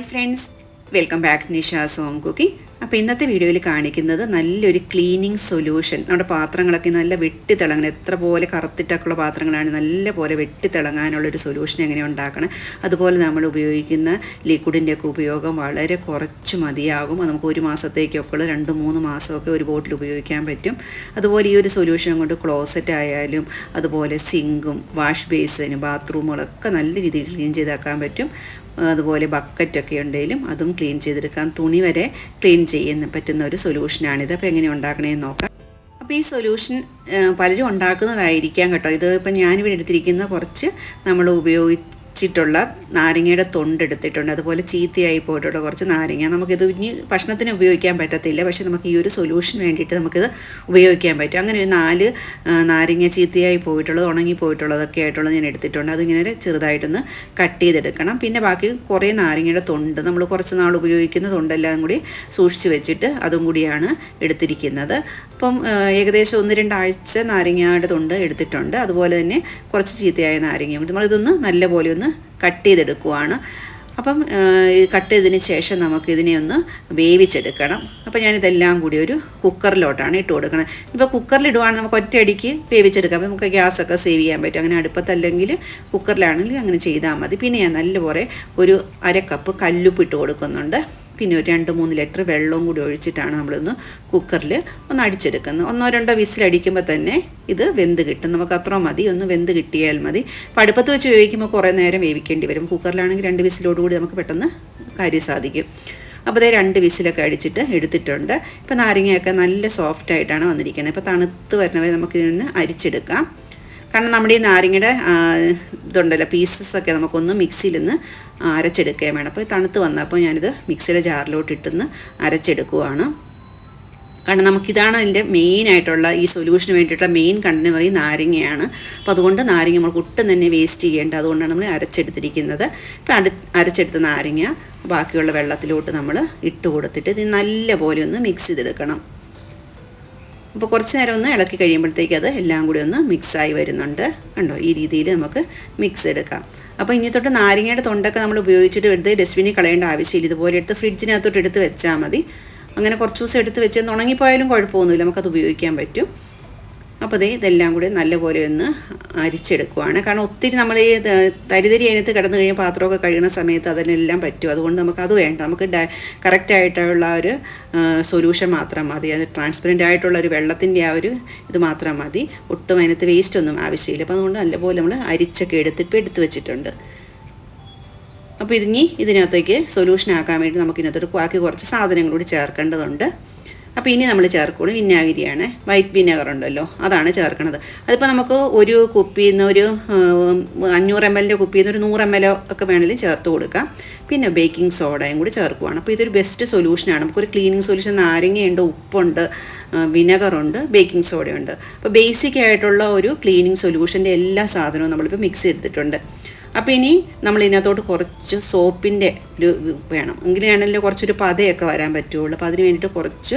Hi friends, welcome back to Nisha's home cooking. അപ്പോൾ ഇന്നത്തെ വീഡിയോയിൽ കാണിക്കുന്നത് നല്ലൊരു ക്ലീനിങ് സൊല്യൂഷൻ. നമ്മുടെ പാത്രങ്ങളൊക്കെ നല്ല വെട്ടിത്തിളങ്ങണം, എത്ര പോലെ കറുത്തിട്ടൊക്കെയുള്ള പാത്രങ്ങളാണ് നല്ല പോലെ വെട്ടിത്തിളങ്ങാനുള്ളൊരു സൊല്യൂഷൻ എങ്ങനെ ഉണ്ടാക്കണം. അതുപോലെ നമ്മൾ ഉപയോഗിക്കുന്ന ലിക്വിഡിൻ്റെയൊക്കെ ഉപയോഗം വളരെ കുറച്ച് മതിയാകും. നമുക്ക് ഒരു മാസത്തേക്കൊക്കെ 2-3 മാസമൊക്കെ ഒരു ബോട്ടിൽ ഉപയോഗിക്കാൻ പറ്റും. അതുപോലെ ഈ ഒരു സൊല്യൂഷൻ കൊണ്ട് ക്ലോസറ്റ് ആയാലും അതുപോലെ സിങ്കും വാഷ് ബേസിനും ബാത്റൂമുകളൊക്കെ നല്ല രീതിയിൽ ക്ലീൻ ചെയ്താക്കാൻ പറ്റും. അതുപോലെ ബക്കറ്റൊക്കെ ഉണ്ടെങ്കിലും അതും ക്ലീൻ ചെയ്തെടുക്കാം. തുണി വരെ ക്ലീൻ ചെയ്യാൻ പറ്റുന്ന ഒരു സൊല്യൂഷനാണിത്. അപ്പോൾ എങ്ങനെ ഉണ്ടാക്കണമെന്ന് നോക്കാം. അപ്പോൾ ഈ സൊല്യൂഷൻ പലരും ഉണ്ടാക്കുന്നതായിരിക്കാം കേട്ടോ. ഇത് ഇപ്പം ഞാനിവിടെ എടുത്തിരിക്കുന്ന കുറച്ച് നമ്മൾ ഉപയോഗിച്ചിട്ടുള്ള നാരങ്ങയുടെ തൊണ്ടെടുത്തിട്ടുണ്ട്. അതുപോലെ ചീത്തയായി പോയിട്ടുള്ള കുറച്ച് നാരങ്ങ. നമുക്കിത് ഇനി ഭക്ഷണത്തിന് ഉപയോഗിക്കാൻ പറ്റത്തില്ല, പക്ഷേ നമുക്ക് ഈ ഒരു സൊല്യൂഷൻ വേണ്ടിയിട്ട് നമുക്കിത് ഉപയോഗിക്കാൻ പറ്റും. അങ്ങനെ ഒരു 4 നാരങ്ങ ചീത്തയായി പോയിട്ടുള്ളത്, ഉണങ്ങി പോയിട്ടുള്ളതൊക്കെ ആയിട്ടുള്ളത് ഞാൻ എടുത്തിട്ടുണ്ട്. അതിങ്ങനെ ചെറുതായിട്ടൊന്ന് കട്ട് ചെയ്തെടുക്കണം. പിന്നെ ബാക്കി കുറേ നാരങ്ങയുടെ തൊണ്ട്, നമ്മൾ കുറച്ച് നാൾ ഉപയോഗിക്കുന്ന തൊണ്ടെല്ലാം കൂടി സൂക്ഷിച്ച് വെച്ചിട്ട് അതും കൂടിയാണ് എടുത്തിരിക്കുന്നത്. അപ്പം ഏകദേശം 1-2 ആഴ്ച നാരങ്ങയുടെ തൊണ്ട് എടുത്തിട്ടുണ്ട്. അതുപോലെ തന്നെ കുറച്ച് ചീത്തയായ നാരങ്ങ കൂടി നമ്മളിതൊന്ന് നല്ലപോലെ ഒന്ന് കട്ട് ചെയ്തെടുക്കുവാണ്. അപ്പം കട്ട് ചെയ്തതിന് ശേഷം നമുക്കിതിനെ ഒന്ന് വേവിച്ചെടുക്കണം. അപ്പോൾ ഞാനിതെല്ലാം കൂടി ഒരു കുക്കറിലോട്ടാണ് ഇട്ട് കൊടുക്കണം. ഇപ്പോൾ കുക്കറിലിടുവാണെങ്കിൽ നമുക്ക് ഒറ്റയടിക്ക് വേവിച്ചെടുക്കാം. അപ്പോൾ നമുക്ക് ഗ്യാസൊക്കെ സേവ് ചെയ്യാൻ പറ്റും. അങ്ങനെ അടുപ്പത്തല്ലെങ്കിൽ കുക്കറിലാണെങ്കിൽ അങ്ങനെ ചെയ്താൽ മതി. പിന്നെ ഞാൻ നല്ലപോലെ ഒരു 1/2 കപ്പ് കല്ലുപ്പ് ഇട്ട് കൊടുക്കുന്നുണ്ട്. പിന്നെ ഒരു 2-3 ലിറ്റർ വെള്ളവും കൂടി ഒഴിച്ചിട്ടാണ് നമ്മളിന്ന് കുക്കറിൽ ഒന്ന് അടിച്ചെടുക്കുന്നത്. 1-2 വിസിലടിക്കുമ്പോൾ തന്നെ ഇത് വെന്ത് കിട്ടും. നമുക്ക് അത്ര മതി, ഒന്ന് വെന്ത് കിട്ടിയാൽ മതി. അപ്പോൾ അടുപ്പത്ത് വെച്ച് വേവിക്കുമ്പോൾ കുറേ നേരം വേവിക്കേണ്ടി വരും. കുക്കറിലാണെങ്കിൽ 2 വിസിലോടുകൂടി നമുക്ക് പെട്ടെന്ന് കാര്യം സാധിക്കും. അപ്പോൾ അതേ 2 വിസിലൊക്കെ അടിച്ചിട്ട് എടുത്തിട്ടുണ്ട്. ഇപ്പോൾ നാരങ്ങയൊക്കെ നല്ല സോഫ്റ്റായിട്ടാണ് വന്നിരിക്കുന്നത്. ഇപ്പോൾ തണുത്ത് വരുന്നവരെ നമുക്കിതിൽ നിന്ന് അരിച്ചെടുക്കാം. കാരണം നമ്മുടെ ഈ നാരങ്ങയുടെ ഇതുണ്ടല്ലോ പീസസൊക്കെ നമുക്കൊന്ന് മിക്സിയിൽ നിന്ന് അരച്ചെടുക്കുകയും വേണം. അപ്പോൾ തണുത്ത് വന്നപ്പോൾ ഞാനിത് മിക്സിയുടെ ജാറിലോട്ട് ഇട്ടൊന്ന് അരച്ചെടുക്കുവാണ്. കാരണം നമുക്കിതാണ് അതിൻ്റെ മെയിനായിട്ടുള്ള ഈ സൊല്യൂഷന് വേണ്ടിയിട്ടുള്ള മെയിൻ കണ്ടന്റ് പറയും നാരങ്ങയാണ്. അപ്പോൾ അതുകൊണ്ട് നാരങ്ങ നമുക്ക് ഒട്ടും തന്നെ വേസ്റ്റ് ചെയ്യേണ്ട, അതുകൊണ്ടാണ് നമ്മൾ അരച്ചെടുത്തിരിക്കുന്നത്. ഇപ്പോൾ അരച്ചെടുത്ത നാരങ്ങ ബാക്കിയുള്ള വെള്ളത്തിലോട്ട് നമ്മൾ ഇട്ട് കൊടുത്തിട്ട് ഇത് നല്ലപോലെ ഒന്ന് മിക്സ് ചെയ്തെടുക്കണം. അപ്പോൾ കുറച്ച് നേരം ഒന്ന് ഇളക്കി കഴിയുമ്പോഴത്തേക്ക് അത് എല്ലാം കൂടി ഒന്ന് മിക്സായി വരുന്നുണ്ട്. കണ്ടോ, ഈ രീതിയിൽ നമുക്ക് മിക്സ് എടുക്കാം. അപ്പോൾ ഇനി തൊട്ട് നാരങ്ങയുടെ തൊണ്ടൊക്കെ നമ്മൾ ഉപയോഗിച്ചിട്ട് എടുത്ത് ഡസ്റ്റ്ബിനിൽ കളയേണ്ട ആവശ്യമില്ല. ഇതുപോലെ എടുത്ത് ഫ്രിഡ്ജിനകത്തോട്ട് എടുത്ത് വെച്ചാൽ മതി. അങ്ങനെ കുറച്ച് ദിവസം എടുത്ത് വെച്ച് ഉണങ്ങിപ്പോയാലും കുഴപ്പമൊന്നുമില്ല, നമുക്കത് ഉപയോഗിക്കാൻ പറ്റും. അപ്പോൾ ഇതെല്ലാം കൂടി നല്ലപോലെ ഒന്ന് അരിച്ചെടുക്കുവാണ്. കാരണം ഒത്തിരി നമ്മൾ ഈ തരിതരി അതിനകത്ത് കിടന്നു കഴിയുമ്പോൾ പാത്രമൊക്കെ കഴുകുന്ന സമയത്ത് അതിനെല്ലാം പറ്റും. അതുകൊണ്ട് നമുക്കത് വേണ്ട, നമുക്ക് കറക്റ്റായിട്ടുള്ള ഒരു സൊല്യൂഷൻ മാത്രം മതി. അത് ട്രാൻസ്പെറൻ്റ് ആയിട്ടുള്ള ഒരു വെള്ളത്തിൻ്റെ ആ ഒരു ഇത് മാത്രം മതി. ഒട്ടും അതിനകത്ത് വേസ്റ്റ് ഒന്നും ആവശ്യമില്ല. അപ്പോൾ അതുകൊണ്ട് നല്ലപോലെ നമ്മൾ അരിച്ചൊക്കെ എടുത്ത് വെച്ചിട്ടുണ്ട്. അപ്പോൾ ഇതിനകത്തേക്ക് സൊല്യൂഷൻ ആക്കാൻ വേണ്ടി നമുക്കിതിനകത്തോട്ട് ബാക്കി കുറച്ച് സാധനങ്ങളൂടി ചേർക്കേണ്ടതുണ്ട്. അപ്പോൾ ഇനി നമ്മൾ ചേർക്കുന്നത് വിനാഗിരിയാണ്. വൈറ്റ് വിനെഗർ ഉണ്ടല്ലോ, അതാണ് ചേർക്കുന്നത്. അതിപ്പോൾ നമുക്ക് ഒരു കുപ്പിയിൽ നിന്ന് ഒരു 500 ml കുപ്പിയിൽ നിന്ന് ഒരു 100 ml ഒക്കെ വേണമെങ്കിലും ചേർത്ത് കൊടുക്കാം. പിന്നെ ബേക്കിംഗ് സോഡയും കൂടി ചേർക്കുവാണ്. അപ്പോൾ ഇതൊരു ബെസ്റ്റ് സൊല്യൂഷനാണ്. നമുക്കൊരു ക്ലീനിങ് സൊല്യൂഷൻ നാരങ്ങയുണ്ട്, ഉപ്പുണ്ട്, വിനെഗറുണ്ട്, ബേക്കിംഗ് സോഡയുണ്ട്. അപ്പോൾ ബേസിക് ആയിട്ടുള്ള ഒരു ക്ലീനിങ് സൊല്യൂഷൻ്റെ എല്ലാ സാധനവും നമ്മളിപ്പോൾ മിക്സ് ചെയ്തിട്ടുണ്ട്. അപ്പോൾ ഇനി നമ്മൾ ഇതിനകത്തോട്ട് കുറച്ച് സോപ്പിൻ്റെ ഒരു വേണം, എങ്ങനെയാണല്ലോ കുറച്ചൊരു പതയൊക്കെ വരാൻ പറ്റുള്ളൂ. അപ്പോൾ അതിന് വേണ്ടിയിട്ട് കുറച്ച്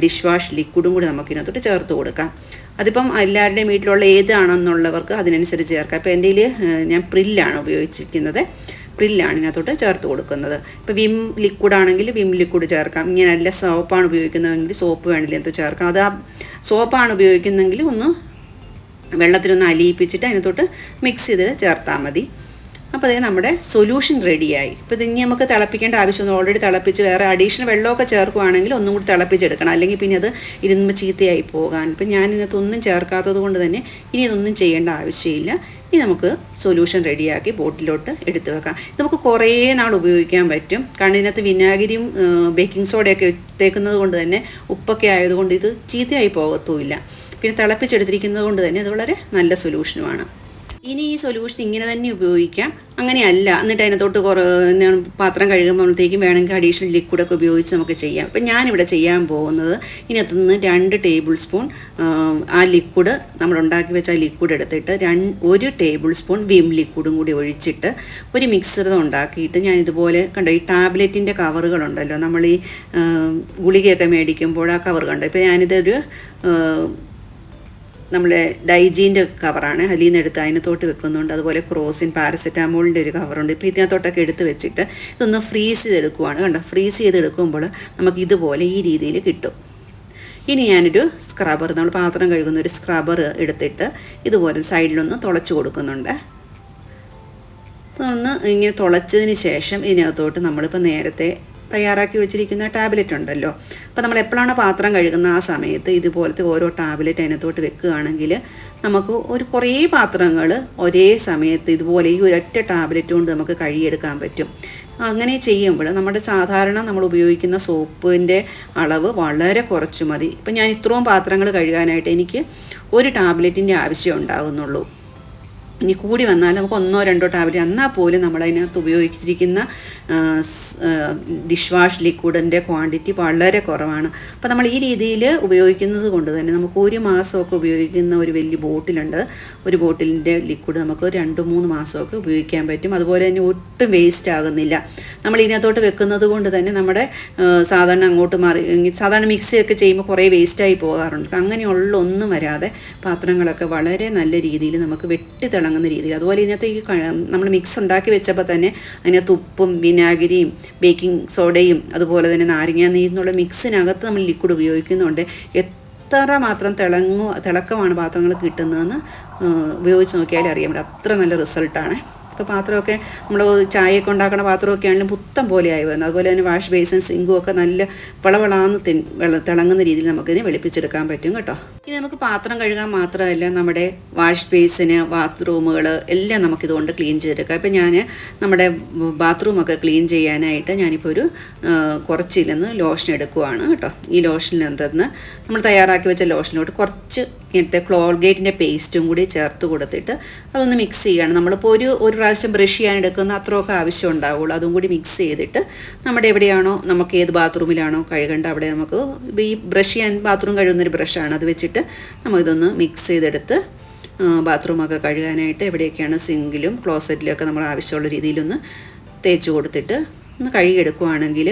ഡിഷ് വാഷ് ലിക്വിഡും കൂടി നമുക്ക് ഇതിനകത്തോട്ട് ചേർത്ത് കൊടുക്കാം. അതിപ്പം എല്ലാവരുടെയും വീട്ടിലുള്ള ഏതാണെന്നുള്ളവർക്ക് അതിനനുസരിച്ച് ചേർക്കാം. ഇപ്പോൾ എൻ്റെ ഞാൻ പ്രില്ലാണ് ഉപയോഗിച്ചിരിക്കുന്നത്. പ്രില്ലാണ് ഇതിനകത്തോട്ട് ചേർത്ത് കൊടുക്കുന്നത്. ഇപ്പോൾ വിം ലിക്വിഡാണെങ്കിൽ വിം ലിക്വിഡ് ചേർക്കാം. ഇങ്ങനെ നല്ല സോപ്പാണ് ഉപയോഗിക്കുന്നതെങ്കിൽ സോപ്പ് വേണമെങ്കിൽ എന്ത് ചേർക്കാം. അത് ആ സോപ്പാണ് ഉപയോഗിക്കുന്നതെങ്കിൽ ഒന്ന് വെള്ളത്തിലൊന്ന് അലിയിപ്പിച്ചിട്ട് അതിനകത്തോട്ട് മിക്സ് ചെയ്ത് ചേർത്താൽ മതി. അപ്പോൾ അതേ നമ്മുടെ സൊല്യൂഷൻ റെഡിയായി. ഇപ്പോൾ ഇനി നമുക്ക് തിളപ്പിക്കേണ്ട ആവശ്യമൊന്നും, ഓൾറെഡി തിളപ്പിച്ച് വേറെ അഡീഷണൽ വെള്ളമൊക്കെ ചേർക്കുകയാണെങ്കിൽ ഒന്നും കൂടി തിളപ്പിച്ചെടുക്കണം, അല്ലെങ്കിൽ പിന്നെ അത് ഇരുന്ന് ചീത്തയായി പോകാൻ. ഇപ്പം ഞാൻ ഇതിനകത്തൊന്നും ചേർക്കാത്തത് കൊണ്ട് തന്നെ ഇനി ഇതൊന്നും ചെയ്യേണ്ട ആവശ്യമില്ല. ഇനി നമുക്ക് സൊല്യൂഷൻ റെഡിയാക്കി ബോട്ടിലോട്ട് എടുത്ത് വെക്കാം. ഇത് നമുക്ക് കുറേ നാൾ ഉപയോഗിക്കാൻ പറ്റും. കാരണം ഇതിനകത്ത് വിനാഗിരിയും ബേക്കിംഗ് സോഡയൊക്കെ ഇട്ടേക്കുന്നത് കൊണ്ട് തന്നെ, ഉപ്പൊക്കെ ആയതുകൊണ്ട് ഇത് ചീത്തയായി പോകത്തുമില്ല. പിന്നെ തിളപ്പിച്ചെടുത്തിരിക്കുന്നത് കൊണ്ട് തന്നെ അത് വളരെ നല്ല സൊല്യൂഷനുമാണ്. ഇനി ഈ സൊല്യൂഷൻ ഇങ്ങനെ തന്നെ ഉപയോഗിക്കാം. അങ്ങനെയല്ല, എന്നിട്ട് അതിനകത്തോട്ട് പാത്രം കഴുകുമ്പോഴത്തേക്കും വേണമെങ്കിൽ അഡീഷണൽ ലിക്വിഡൊക്കെ ഉപയോഗിച്ച് നമുക്ക് ചെയ്യാം. ഇപ്പം ഞാനിവിടെ ചെയ്യാൻ പോകുന്നത് ഇതിനകത്ത് നിന്ന് 2 ടേബിൾ സ്പൂൺ ആ ലിക്വിഡ്, നമ്മൾ ഉണ്ടാക്കി വെച്ച ആ ലിക്വിഡ് എടുത്തിട്ട് 1 ടേബിൾ സ്പൂൺ വിം ലിക്വിഡും കൂടി ഒഴിച്ചിട്ട് ഒരു മിക്സർ ഉണ്ടാക്കിയിട്ട് ഞാൻ ഇതുപോലെ കണ്ടോ, ഈ ടാബ്ലറ്റിൻ്റെ കവറുകളുണ്ടല്ലോ, നമ്മൾ ഈ ഗുളികയൊക്കെ മേടിക്കുമ്പോൾ ആ കവർ കണ്ടോ. ഇപ്പോൾ ഞാനിതൊരു നമ്മുടെ ഡൈജീൻ്റെ കവറാണ്, അതിൽ നിന്ന് എടുത്ത് അതിനകത്തോട്ട് വെക്കുന്നുണ്ട്. അതുപോലെ ക്രോസിൻ പാരസെറ്റാമോളിൻ്റെ ഒരു കവറുണ്ട്. ഇപ്പോൾ ഇതിനകത്തോട്ടൊക്കെ എടുത്ത് വെച്ചിട്ട് ഇതൊന്ന് ഫ്രീസ് ചെയ്തെടുക്കുവാണ്. കണ്ടോ, ഫ്രീസ് ചെയ്തെടുക്കുമ്പോൾ നമുക്ക് ഇതുപോലെ ഈ രീതിയിൽ കിട്ടും. ഇനി ഞാനൊരു സ്ക്രബ്ബർ, നമ്മൾ പാത്രം കഴുകുന്ന ഒരു സ്ക്രബ്ബർ എടുത്തിട്ട് ഇതുപോലെ സൈഡിലൊന്ന് തുളച്ച് കൊടുക്കുന്നുണ്ട്. ഒന്ന് ഇങ്ങനെ തുളച്ചതിന് ശേഷം ഇതിനകത്തോട്ട് നമ്മളിപ്പോൾ നേരത്തെ തയ്യാറാക്കി വെച്ചിരിക്കുന്ന ടാബ്ലറ്റ് ഉണ്ടല്ലോ, അപ്പോൾ നമ്മൾ എപ്പോഴാണ് പാത്രം കഴുകുന്ന ആ സമയത്ത് ഇതുപോലത്തെ ഓരോ ടാബ്ലറ്റ് അതിനകത്തോട്ട് വെക്കുകയാണെങ്കിൽ നമുക്ക് കുറേ പാത്രങ്ങൾ ഒരേ സമയത്ത് ഇതുപോലെ ഈ ഒരൊറ്റ ടാബ്ലറ്റ് കൊണ്ട് നമുക്ക് കഴുകിയെടുക്കാൻ പറ്റും. അങ്ങനെ ചെയ്യുമ്പോൾ നമ്മുടെ സാധാരണ നമ്മൾ ഉപയോഗിക്കുന്ന സോപ്പിൻ്റെ അളവ് വളരെ കുറച്ച് മതി. ഇപ്പം ഞാൻ ഇത്രയും പാത്രങ്ങൾ കഴുകാനായിട്ട് എനിക്ക് ഒരു ടാബ്ലറ്റിൻ്റെ ആവശ്യം ഉണ്ടാകുന്നുള്ളൂ. ഇനി കൂടി വന്നാൽ നമുക്ക് 1-2 ടാബ്ലറ്റ്, എന്നാൽ പോലും നമ്മളതിനകത്ത് ഉപയോഗിച്ചിരിക്കുന്ന ഡിഷ് വാഷ് ലിക്വിഡിൻ്റെ ക്വാണ്ടിറ്റി വളരെ കുറവാണ്. അപ്പോൾ നമ്മൾ ഈ രീതിയിൽ ഉപയോഗിക്കുന്നത് കൊണ്ട് തന്നെ നമുക്ക് 1 മാസമൊക്കെ ഉപയോഗിക്കുന്ന ഒരു വലിയ ബോട്ടിലുണ്ട്. ഒരു ബോട്ടിലിൻ്റെ ലിക്വിഡ് നമുക്ക് 2-3 മാസമൊക്കെ ഉപയോഗിക്കാൻ പറ്റും. അതുപോലെ തന്നെ ഒട്ടും വേസ്റ്റ് ആകുന്നില്ല. നമ്മൾ ഇതിനകത്തോട്ട് വെക്കുന്നത് കൊണ്ട് തന്നെ നമ്മുടെ സാധാരണ അങ്ങോട്ട് സാധാരണ മിക്സിയൊക്കെ ചെയ്യുമ്പോൾ കുറേ വേസ്റ്റായി പോകാറുണ്ട്. അപ്പം അങ്ങനെയുള്ള ഒന്നും വരാതെ പാത്രങ്ങളൊക്കെ വളരെ നല്ല രീതിയിൽ നമുക്ക് വെട്ടിത്തിളങ്ങുന്ന രീതിയിൽ. അതുപോലെ ഇതിനകത്ത് ഈ നമ്മൾ മിക്സ് ഉണ്ടാക്കി വെച്ചപ്പോൾ തന്നെ അതിനകത്ത് ഉപ്പും വിനാഗിരിയും ബേക്കിംഗ് സോഡയും അതുപോലെ തന്നെ നാരങ്ങ നീരിനുള്ള മിക്സിനകത്ത് നമ്മൾ ലിക്വിഡ് ഉപയോഗിക്കുന്നുണ്ട്. എത്ര മാത്രം തിളക്കമാണ് പാത്രങ്ങൾ കിട്ടുന്നതെന്ന് ഉപയോഗിച്ച് നോക്കിയാൽ അറിയാൻ പറ്റും. അത്ര നല്ല റിസൾട്ടാണ്. ഇപ്പോൾ പാത്രമൊക്കെ നമ്മൾ ചായയൊക്കെ ഉണ്ടാക്കുന്ന പാത്രമൊക്കെ ആണെങ്കിലും പുത്തം പോലെ ആയി വരുന്നത്. അതുപോലെ തന്നെ വാഷ് ബേസിൻ സിങ്കും ഒക്കെ നല്ല വളവളാന്ന് തിളങ്ങുന്ന രീതിയിൽ നമുക്കിതിനെ വെളുപ്പിച്ചെടുക്കാൻ പറ്റും കേട്ടോ. ഇനി നമുക്ക് പാത്രം കഴുകാൻ മാത്രമല്ല നമ്മുടെ വാഷ് ബേസിന് ബാത്റൂമുകൾ എല്ലാം നമുക്കിതുകൊണ്ട് ക്ലീൻ ചെയ്തെടുക്കാം. ഇപ്പം ഞാൻ നമ്മുടെ ബാത്റൂമൊക്കെ ക്ലീൻ ചെയ്യാനായിട്ട് ഞാനിപ്പോൾ ഒരു കുറച്ചില്ലെന്ന് ലോഷൻ എടുക്കുവാണ് കേട്ടോ. ഈ ലോഷനിൽ എന്തെന്ന് നമ്മൾ തയ്യാറാക്കി വെച്ച ലോഷനിലോട്ട് കുറച്ച് ഇങ്ങനത്തെ ക്ലോൾഗേറ്റിൻ്റെ പേസ്റ്റും കൂടി ചേർത്ത് കൊടുത്തിട്ട് അതൊന്ന് മിക്സ് ചെയ്യുകയാണ്. നമ്മളിപ്പോൾ ഒരു പ്രാവശ്യം ബ്രഷ് ചെയ്യാൻ എടുക്കുന്ന അത്രയൊക്കെ ആവശ്യം ഉണ്ടാവുള്ളൂ. അതും കൂടി മിക്സ് ചെയ്തിട്ട് നമ്മുടെ എവിടെയാണോ നമുക്ക് ഏത് ബാത്റൂമിലാണോ കഴുകേണ്ട അവിടെ നമുക്ക് ഈ ബ്രഷ് ചെയ്യാൻ ബാത്റൂം കഴുകുന്നൊരു ബ്രഷാണ്, അത് വെച്ചിട്ട് നമുക്കിതൊന്ന് മിക്സ് ചെയ്തെടുത്ത് ബാത്റൂമൊക്കെ കഴുകാനായിട്ട് എവിടെയൊക്കെയാണ് സിങ്കിലും ക്ലോസറ്റിലൊക്കെ നമ്മൾ ആവശ്യമുള്ള രീതിയിലൊന്ന് തേച്ച് കൊടുത്തിട്ട് ഒന്ന് കഴുകിയെടുക്കുകയാണെങ്കിൽ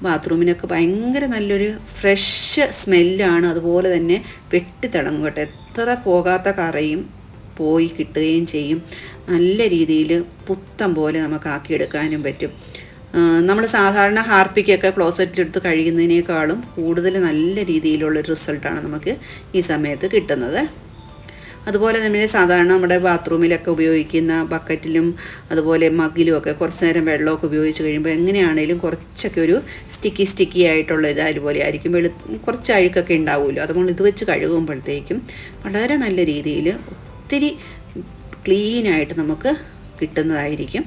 ബാത്റൂമിനൊക്കെ ഭയങ്കര നല്ലൊരു ഫ്രഷ് സ്മെല്ലാണ്. അതുപോലെ തന്നെ വെട്ടിത്തിളങ്ങും കേട്ടോ. എത്ര പോകാത്ത കറയും പോയി കിട്ടുകയും ചെയ്യും. നല്ല രീതിയിൽ പുത്തം പോലെ നമുക്ക് ആക്കിയെടുക്കാനും പറ്റും. നമ്മൾ സാധാരണ ഹാർപ്പിക്കൊക്കെ ക്ലോസറ്റിലെടുത്ത് കഴിയുന്നതിനേക്കാളും കൂടുതൽ നല്ല രീതിയിലുള്ളൊരു റിസൾട്ടാണ് നമുക്ക് ഈ സമയത്ത് കിട്ടുന്നത്. അതുപോലെ തന്നെ സാധാരണ നമ്മുടെ ബാത്റൂമിലൊക്കെ ഉപയോഗിക്കുന്ന ബക്കറ്റിലും അതുപോലെ മഗ്ഗിലും ഒക്കെ കുറച്ച് നേരം വെള്ളമൊക്കെ ഉപയോഗിച്ച് കഴിയുമ്പോൾ എങ്ങനെയാണെങ്കിലും കുറച്ചൊക്കെ ഒരു സ്റ്റിക്കി ആയിട്ടുള്ള ഇതുപോലെ ആയിരിക്കും. കുറച്ച് അഴുക്കൊക്കെ ഉണ്ടാവുമല്ലോ. അതുകൊണ്ട് ഇത് വെച്ച് കഴുകുമ്പോഴത്തേക്കും വളരെ നല്ല രീതിയിൽ ഒത്തിരി ക്ലീനായിട്ട് നമുക്ക് കിട്ടുന്നതായിരിക്കും.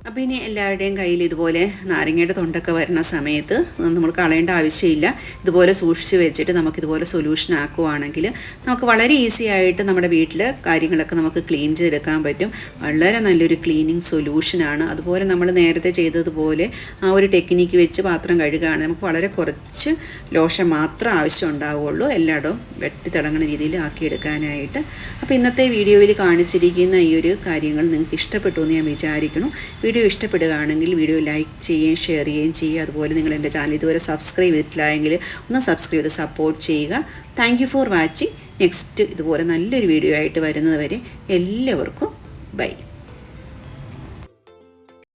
അപ്പോൾ ഇനി എല്ലാവരുടെയും കയ്യിൽ ഇതുപോലെ നാരങ്ങയുടെ തൊണ്ടൊക്കെ വരുന്ന സമയത്ത് നമ്മൾ കളയേണ്ട ആവശ്യമില്ല. ഇതുപോലെ സൂക്ഷിച്ച് വെച്ചിട്ട് നമുക്കിതുപോലെ സൊല്യൂഷൻ ആക്കുവാണെങ്കിൽ നമുക്ക് വളരെ ഈസി ആയിട്ട് നമ്മുടെ വീട്ടിൽ കാര്യങ്ങളൊക്കെ നമുക്ക് ക്ലീൻ ചെയ്തെടുക്കാൻ പറ്റും. വളരെ നല്ലൊരു ക്ലീനിങ് സൊല്യൂഷനാണ്. അതുപോലെ നമ്മൾ നേരത്തെ ചെയ്തതുപോലെ ആ ഒരു ടെക്നിക്ക് വെച്ച് പാത്രം കഴുകുകയാണ് നമുക്ക് വളരെ കുറച്ച് ലോഷൻ മാത്രം ആവശ്യം ഉണ്ടാവുകയുള്ളൂ, എല്ലായിടവും വെട്ടിത്തിളങ്ങുന്ന രീതിയിൽ ആക്കിയെടുക്കാനായിട്ട്. അപ്പോൾ ഇന്നത്തെ വീഡിയോയിൽ കാണിച്ചിരിക്കുന്ന ഈ ഒരു കാര്യങ്ങൾ നിങ്ങൾക്ക് ഇഷ്ടപ്പെട്ടു എന്ന് ഞാൻ വിചാരിക്കുന്നു. വീഡിയോ ഇഷ്ടപ്പെടുകയാണെങ്കിൽ വീഡിയോ ലൈക്ക് ചെയ്യുകയും ഷെയർ ചെയ്യുകയും ചെയ്യുക. അതുപോലെ നിങ്ങൾ എൻ്റെ ചാനൽ ഇതുവരെ സബ്സ്ക്രൈബ് ചെയ്തിട്ടില്ലെങ്കിൽ ഒന്ന് സബ്സ്ക്രൈബ് ചെയ്ത് സപ്പോർട്ട് ചെയ്യുക. Thank you for watching. Next ഇതുപോലെ നല്ലൊരു വീഡിയോ ആയിട്ട് വരുന്നത് വരെ എല്ലാവർക്കും ബൈ.